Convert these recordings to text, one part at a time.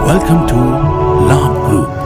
Welcome to Labh Group.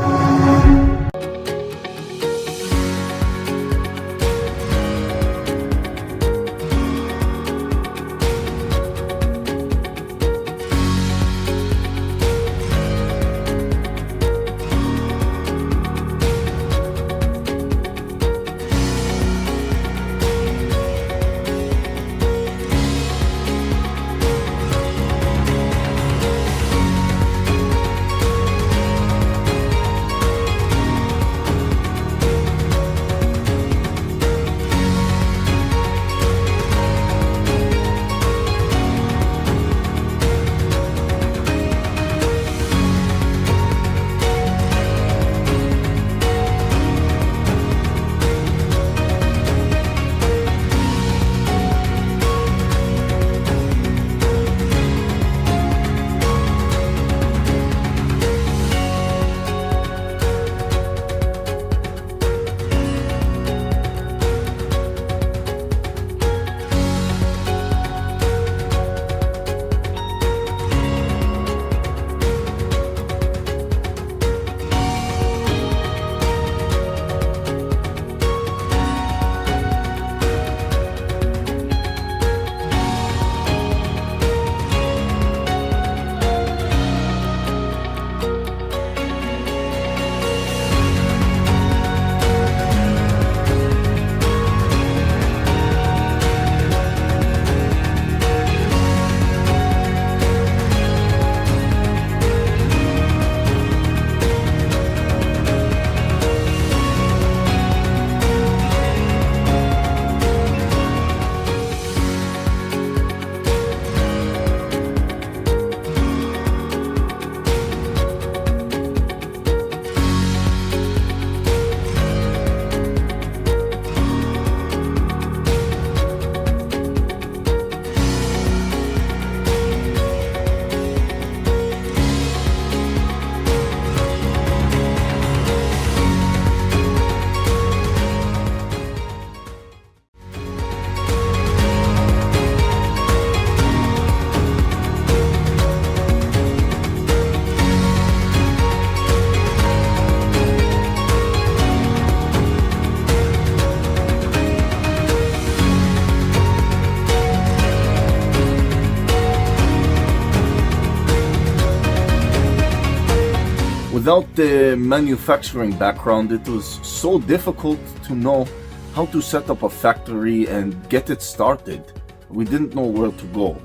Without the manufacturing background, it was so difficult to know how to set up a factory and get it started. We didn't know where to go.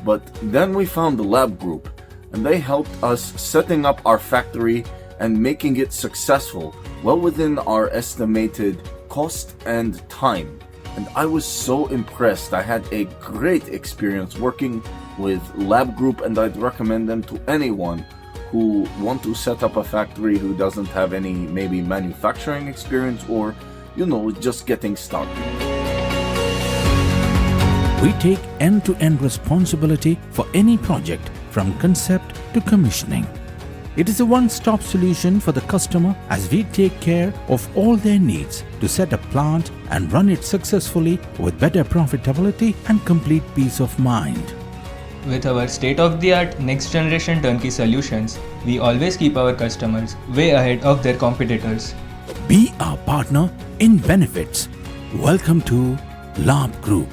But then we found the Labh Group, and they helped us setting up our factory and making it successful, well within our estimated cost and time. And I was so impressed. I had a great experience working with Labh Group, and I'd recommend them to anyone who want to set up a factory who doesn't have any maybe manufacturing experience or, just getting started. We take end-to-end responsibility for any project from concept to commissioning. It is a one-stop solution for the customer as we take care of all their needs to set a plant and run it successfully with better profitability and complete peace of mind. With our state-of-the-art next-generation turnkey solutions, we always keep our customers way ahead of their competitors. Be our partner in benefits. Welcome to Labh Group.